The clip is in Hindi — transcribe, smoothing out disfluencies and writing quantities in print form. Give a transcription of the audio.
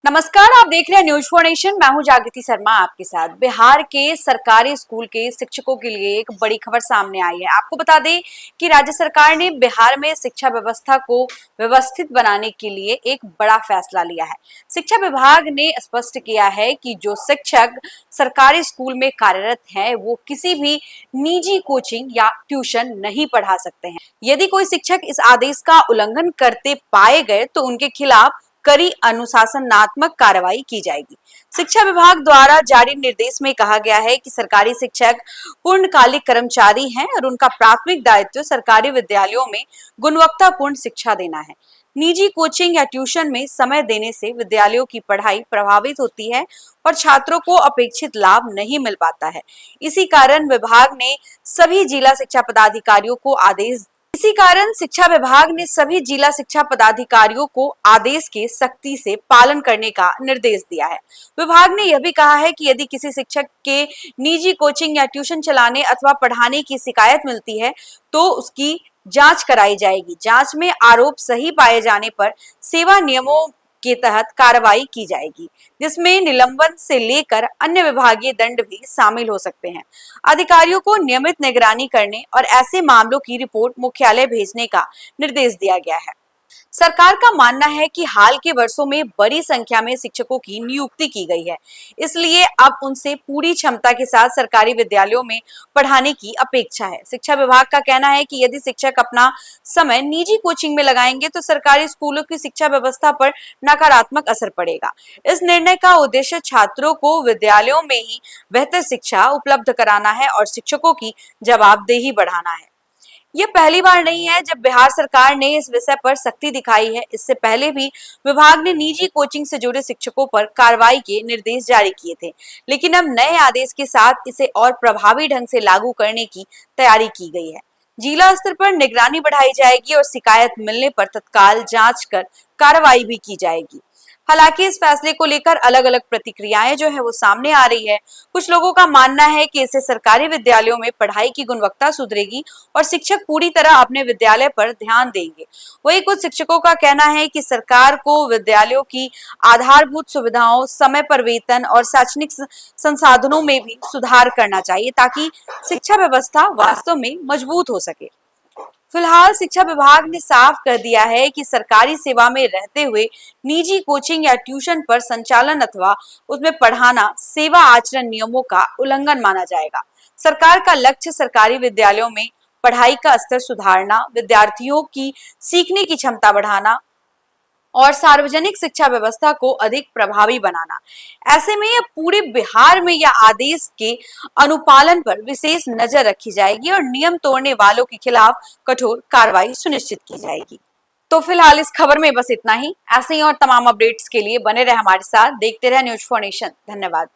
नमस्कार, आप देख रहे हैं न्यूज फॉर नेशन। मैं हूं जागृति शर्मा आपके साथ। बिहार के सरकारी स्कूल के शिक्षकों के लिए एक बड़ी खबर सामने आई है। आपको बता दें कि राज्य सरकार ने बिहार में शिक्षा व्यवस्था को व्यवस्थित बनाने के लिए एक बड़ा फैसला लिया है। शिक्षा विभाग ने स्पष्ट किया है कि जो शिक्षक सरकारी स्कूल में कार्यरत हैं, वो किसी भी निजी कोचिंग या ट्यूशन नहीं पढ़ा सकते हैं। यदि कोई शिक्षक इस आदेश का उल्लंघन करते पाए गए तो उनके खिलाफ कड़ी अनुशासनात्मक कार्रवाई की जाएगी। शिक्षा विभाग द्वारा जारी निर्देश में कहा गया है कि सरकारी शिक्षक पूर्णकालिक कर्मचारी हैं और उनका प्राथमिक दायित्व सरकारी विद्यालयों में गुणवत्तापूर्ण शिक्षा देना है। निजी कोचिंग या ट्यूशन में समय देने से विद्यालयों की पढ़ाई प्रभावित होती है और छात्रों को अपेक्षित लाभ नहीं मिल पाता है। इसी कारण शिक्षा विभाग ने सभी जिला शिक्षा पदाधिकारियों को आदेश के सख्ती से पालन करने का निर्देश दिया है। विभाग ने यह भी कहा है कि यदि किसी शिक्षक के निजी कोचिंग या ट्यूशन चलाने अथवा पढ़ाने की शिकायत मिलती है तो उसकी जांच कराई जाएगी। जांच में आरोप सही पाए जाने पर सेवा नियमों के तहत कार्रवाई की जाएगी, जिसमें निलंबन से लेकर अन्य विभागीय दंड भी शामिल हो सकते हैं। अधिकारियों को नियमित निगरानी करने और ऐसे मामलों की रिपोर्ट मुख्यालय भेजने का निर्देश दिया गया है। सरकार का मानना है कि हाल के वर्षों में बड़ी संख्या में शिक्षकों की नियुक्ति की गई है, इसलिए अब उनसे पूरी क्षमता के साथ सरकारी विद्यालयों में पढ़ाने की अपेक्षा है। शिक्षा विभाग का कहना है कि यदि शिक्षक अपना समय निजी कोचिंग में लगाएंगे तो सरकारी स्कूलों की शिक्षा व्यवस्था पर नकारात्मक असर पड़ेगा। इस निर्णय का उद्देश्य छात्रों को विद्यालयों में ही बेहतर शिक्षा उपलब्ध कराना है और शिक्षकों की जवाबदेही बढ़ाना है। ये पहली बार नहीं है जब बिहार सरकार ने इस विषय पर सख्ती दिखाई है। इससे पहले भी विभाग ने निजी कोचिंग से जुड़े शिक्षकों पर कार्रवाई के निर्देश जारी किए थे, लेकिन अब नए आदेश के साथ इसे और प्रभावी ढंग से लागू करने की तैयारी की गई है। जिला स्तर पर निगरानी बढ़ाई जाएगी और शिकायत मिलने पर तत्काल जांच कर कार्रवाई भी की जाएगी। हालांकि इस फैसले को लेकर अलग अलग प्रतिक्रियाएं जो है वो सामने आ रही है। कुछ लोगों का मानना है कि इससे सरकारी विद्यालयों में पढ़ाई की गुणवत्ता सुधरेगी और शिक्षक पूरी तरह अपने विद्यालय पर ध्यान देंगे। वहीं कुछ शिक्षकों का कहना है कि सरकार को विद्यालयों की आधारभूत सुविधाओं, समय पर वेतन और शैक्षणिक संसाधनों में भी सुधार करना चाहिए ताकि शिक्षा व्यवस्था वास्तव में मजबूत हो सके। फिलहाल शिक्षा विभाग ने साफ कर दिया है कि सरकारी सेवा में रहते हुए निजी कोचिंग या ट्यूशन पर संचालन अथवा उसमें पढ़ाना सेवा आचरण नियमों का उल्लंघन माना जाएगा। सरकार का लक्ष्य सरकारी विद्यालयों में पढ़ाई का स्तर सुधारना, विद्यार्थियों की सीखने की क्षमता बढ़ाना और सार्वजनिक शिक्षा व्यवस्था को अधिक प्रभावी बनाना। ऐसे में यह पूरे बिहार में यह आदेश के अनुपालन पर विशेष नजर रखी जाएगी और नियम तोड़ने वालों के खिलाफ कठोर कार्रवाई सुनिश्चित की जाएगी। तो फिलहाल इस खबर में बस इतना ही। ऐसे ही और तमाम अपडेट्स के लिए बने रहे हमारे साथ, देखते रहे न्यूज फॉर नेशन। धन्यवाद।